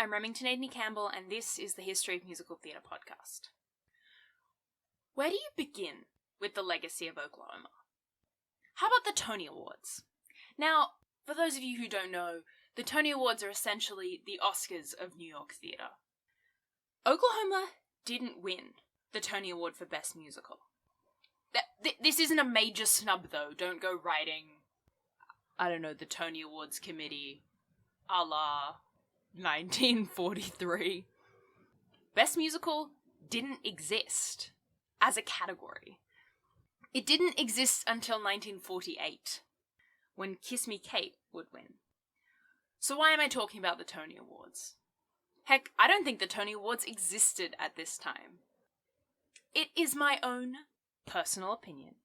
I'm Remington Aidney Campbell, and this is the History of Musical Theatre podcast. Where do you begin with the legacy of Oklahoma? How about the Tony Awards? Now, for those of you who don't know, the Tony Awards are essentially the Oscars of New York theatre. Oklahoma didn't win the Tony Award for Best Musical. This isn't a major snub, though. Don't go writing, the Tony Awards committee a la 1943. Best Musical didn't exist as a category. It didn't exist until 1948, when Kiss Me Kate would win. So why am I talking about the Tony Awards? Heck, I don't think the Tony Awards existed at this time. It is my own personal opinion.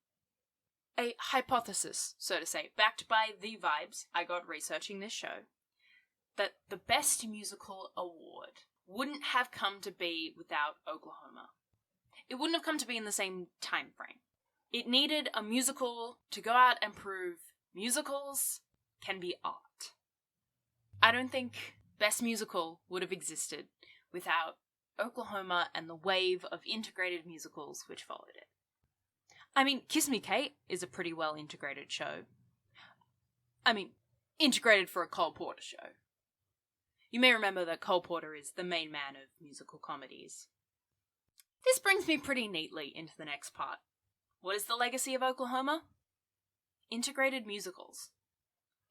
A hypothesis, so to say, backed by the vibes I got researching this show, that the Best Musical Award wouldn't have come to be without Oklahoma. It wouldn't have come to be in the same time frame. It needed a musical to go out and prove musicals can be art. I don't think Best Musical would have existed without Oklahoma and the wave of integrated musicals which followed it. I mean, Kiss Me Kate is a pretty well integrated show. Integrated for a Cole Porter show. You may remember that Cole Porter is the main man of musical comedies. This brings me pretty neatly into the next part. What is the legacy of Oklahoma? Integrated musicals.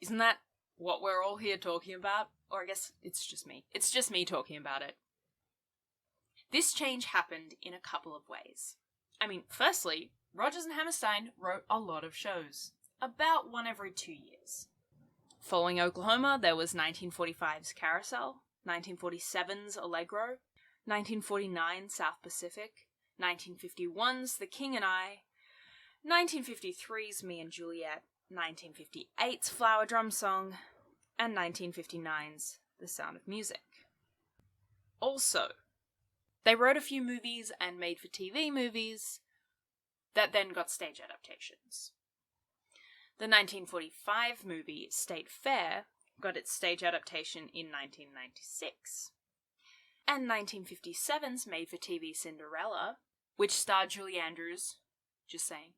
Isn't that what we're all here talking about? Or I guess it's just me. It's just me talking about it. This change happened in a couple of ways. Firstly, Rodgers and Hammerstein wrote a lot of shows, about one every 2 years. Following Oklahoma, there was 1945's Carousel, 1947's Allegro, 1949's South Pacific, 1951's The King and I, 1953's Me and Juliet, 1958's Flower Drum Song, and 1959's The Sound of Music. Also, they wrote a few movies and made-for-TV movies that then got stage adaptations. The 1945 movie State Fair got its stage adaptation in 1996. And 1957's made-for-TV Cinderella, which starred Julie Andrews, just saying,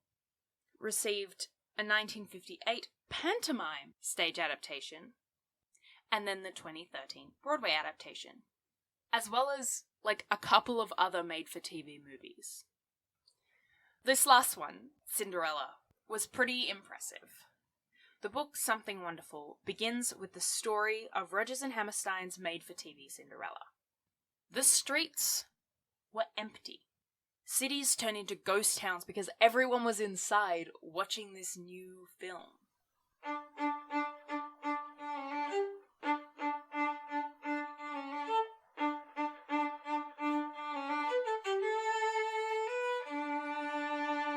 received a 1958 pantomime stage adaptation, and then the 2013 Broadway adaptation, as well as, a couple of other made-for-TV movies. This last one, Cinderella, was pretty impressive. The book Something Wonderful begins with the story of Rodgers and Hammerstein's made-for-TV Cinderella. The streets were empty. Cities turned into ghost towns because everyone was inside watching this new film.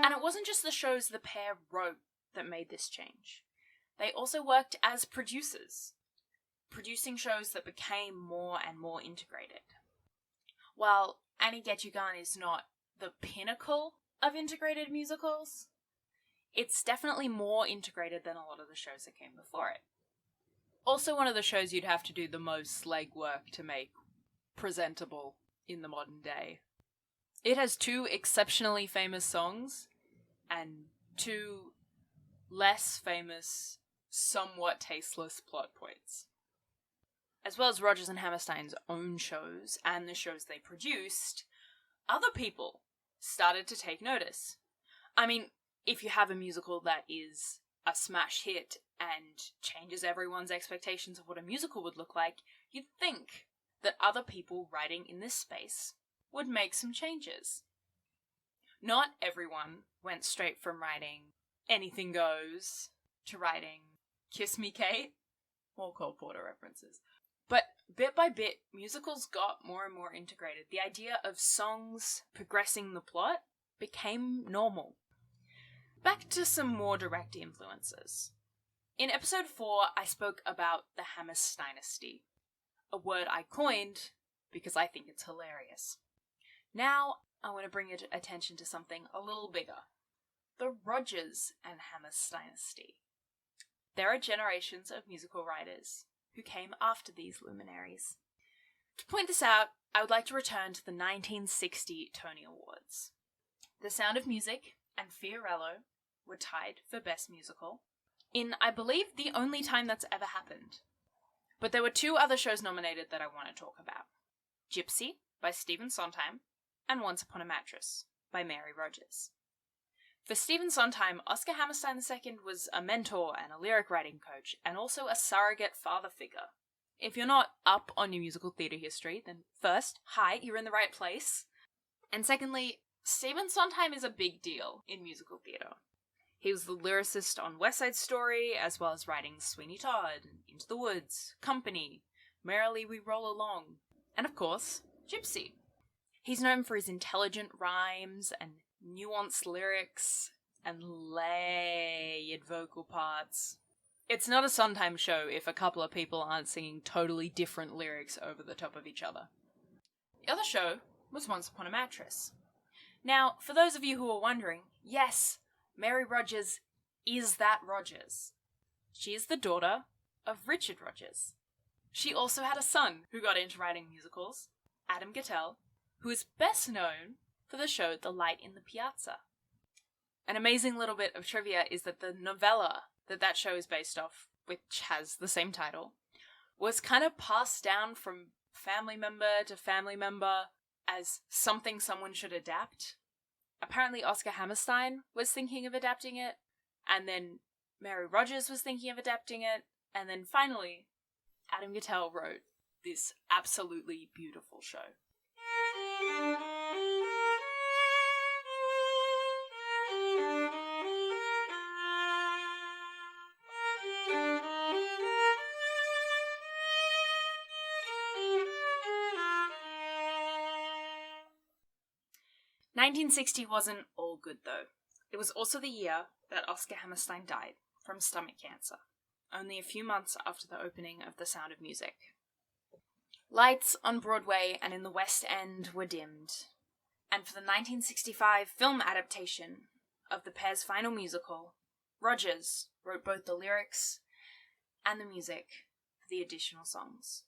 And it wasn't just the shows the pair wrote that made this change. They also worked as producers, producing shows that became more and more integrated. While Annie Get You Gone is not the pinnacle of integrated musicals, it's definitely more integrated than a lot of the shows that came before it. Also one of the shows you'd have to do the most legwork to make presentable in the modern day. It has 2 exceptionally famous songs and 2 less famous, somewhat tasteless plot points. As well as Rodgers and Hammerstein's own shows and the shows they produced, other people started to take notice. If you have a musical that is a smash hit and changes everyone's expectations of what a musical would look like, you'd think that other people writing in this space would make some changes. Not everyone went straight from writing Anything Goes to writing Kiss Me Kate, or Cole Porter references. But bit by bit, musicals got more and more integrated. The idea of songs progressing the plot became normal. Back to some more direct influences. In episode 4, I spoke about the Hammersteinesty, a word I coined because I think it's hilarious. Now, I want to bring your attention to something a little bigger. The Rodgers and Hammersteinesty. There are generations of musical writers who came after these luminaries. To point this out, I would like to return to the 1960 Tony Awards. The Sound of Music and Fiorello were tied for Best Musical, in, I believe, the only time that's ever happened. But there were two other shows nominated that I want to talk about. Gypsy by Stephen Sondheim and Once Upon a Mattress by Mary Rodgers. For Stephen Sondheim, Oscar Hammerstein II was a mentor and a lyric writing coach, and also a surrogate father figure. If you're not up on your musical theatre history, then first, hi, you're in the right place. And secondly, Stephen Sondheim is a big deal in musical theatre. He was the lyricist on West Side Story, as well as writing Sweeney Todd, Into the Woods, Company, Merrily We Roll Along, and of course, Gypsy. He's known for his intelligent rhymes and nuanced lyrics and layered vocal parts. It's not a Sondheim show if a couple of people aren't singing totally different lyrics over the top of each other. The other show was Once Upon a Mattress. Now, for those of you who are wondering, yes, Mary Rodgers is that Rodgers. She is the daughter of Richard Rodgers. She also had a son who got into writing musicals, Adam Gattell, who is best known for the show The Light in the Piazza. An amazing little bit of trivia is that the novella that show is based off, which has the same title, was kind of passed down from family member to family member as something someone should adapt. Apparently Oscar Hammerstein was thinking of adapting it, and then Mary Rodgers was thinking of adapting it, and then finally Adam Gattell wrote this absolutely beautiful show. "1960 wasn't all good, though. It was also the year that Oscar Hammerstein died from stomach cancer, only a few months after the opening of The Sound of Music. Lights on Broadway and in the West End were dimmed, and for the 1965 film adaptation of the pair's final musical, Rodgers wrote both the lyrics and the music for the additional songs.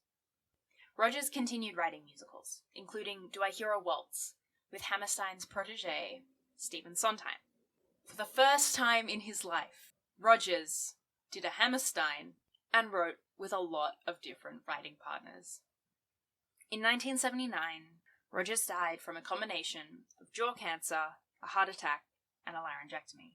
Rodgers continued writing musicals, including Do I Hear a Waltz, with Hammerstein's protege, Stephen Sondheim. For the first time in his life, Rodgers did a Hammerstein and wrote with a lot of different writing partners. In 1979, Rodgers died from a combination of jaw cancer, a heart attack, and a laryngectomy.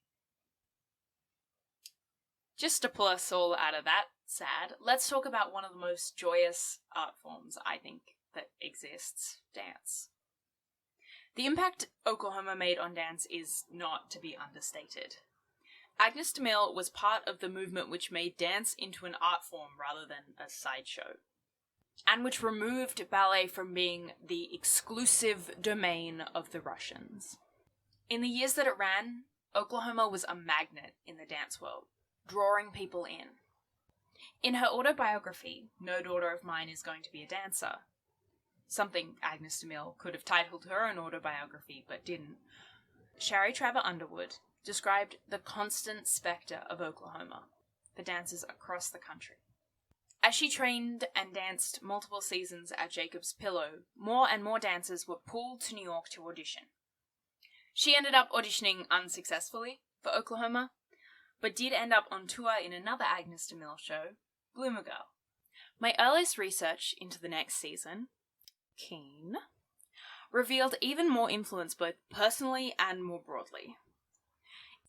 Just to pull us all out of that sad, let's talk about one of the most joyous art forms, I think, that exists, dance. The impact Oklahoma made on dance is not to be understated. Agnes DeMille was part of the movement which made dance into an art form rather than a sideshow, and which removed ballet from being the exclusive domain of the Russians. In the years that it ran, Oklahoma was a magnet in the dance world, drawing people in. In her autobiography, No Daughter of Mine is Going to Be a Dancer, something Agnes DeMille could have titled her own autobiography but didn't, Shari Traver Underwood described the constant spectre of Oklahoma for dancers across the country. As she trained and danced multiple seasons at Jacob's Pillow, more and more dancers were pulled to New York to audition. She ended up auditioning unsuccessfully for Oklahoma, but did end up on tour in another Agnes DeMille show, Bloomer Girl. My earliest research into the next season, Keen, revealed even more influence both personally and more broadly.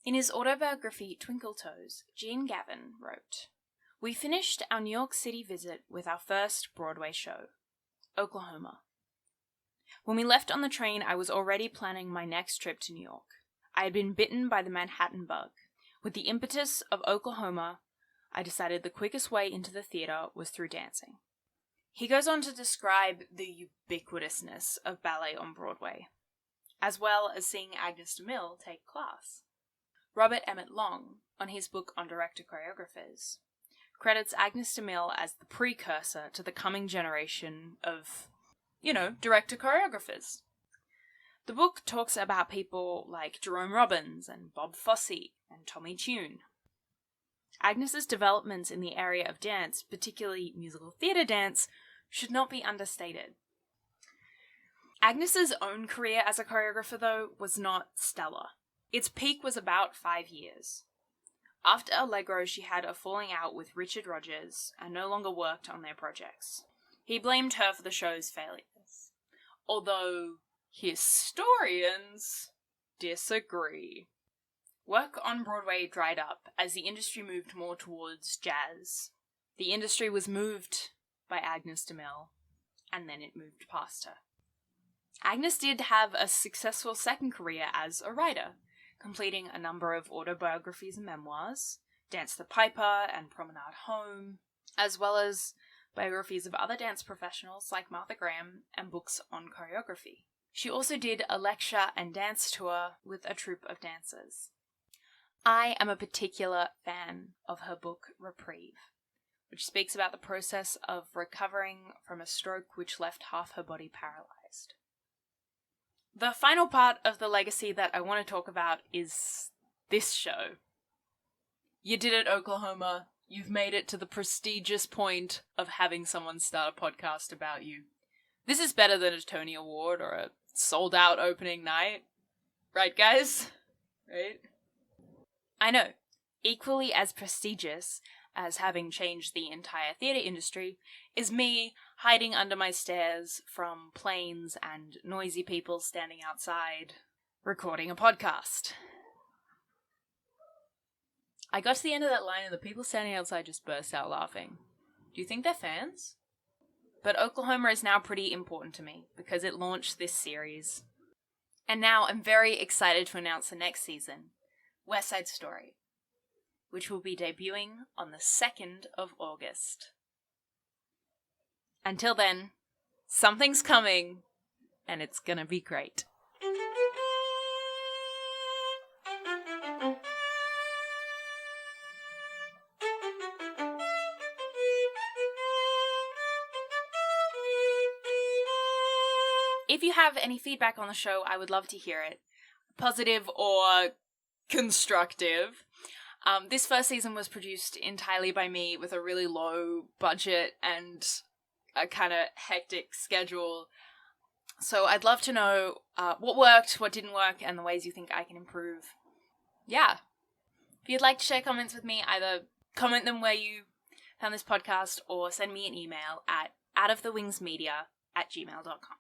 In his autobiography, Twinkle Toes, Gene Gavin wrote, "We finished our New York City visit with our first Broadway show, Oklahoma. When we left on the train, I was already planning my next trip to New York. I had been bitten by the Manhattan bug. With the impetus of Oklahoma, I decided the quickest way into the theater was through dancing." He goes on to describe the ubiquitousness of ballet on Broadway, as well as seeing Agnes DeMille take class. Robert Emmett Long, on his book on director choreographers, credits Agnes DeMille as the precursor to the coming generation of, director choreographers. The book talks about people like Jerome Robbins and Bob Fosse and Tommy Tune. Agnes's developments in the area of dance, particularly musical theatre dance, should not be understated. Agnes's own career as a choreographer, though, was not stellar. Its peak was about 5 years. After Allegro, she had a falling out with Richard Rodgers and no longer worked on their projects. He blamed her for the show's failures, although historians disagree. Work on Broadway dried up as the industry moved more towards jazz. The industry was moved by Agnes de Mille, and then it moved past her. Agnes did have a successful second career as a writer, completing a number of autobiographies and memoirs, Dance the Piper and Promenade Home, as well as biographies of other dance professionals like Martha Graham and books on choreography. She also did a lecture and dance tour with a troupe of dancers. I am a particular fan of her book Reprieve, which speaks about the process of recovering from a stroke which left half her body paralyzed. The final part of the legacy that I want to talk about is this show. You did it, Oklahoma. You've made it to the prestigious point of having someone start a podcast about you. This is better than a Tony Award or a sold-out opening night. Right, guys? Right? I know. Equally as prestigious as having changed the entire theatre industry is me hiding under my stairs from planes and noisy people standing outside recording a podcast. I got to the end of that line and the people standing outside just burst out laughing. Do you think they're fans? But Oklahoma is now pretty important to me because it launched this series. And now I'm very excited to announce the next season, West Side Story, which will be debuting on the 2nd of August. Until then, something's coming, and it's gonna be great. If you have any feedback on the show, I would love to hear it. Positive or constructive. This first season was produced entirely by me with a really low budget and a kind of hectic schedule. So I'd love to know what worked, what didn't work, and the ways you think I can improve. Yeah. If you'd like to share comments with me, either comment them where you found this podcast or send me an email at outofthewingsmedia@gmail.com.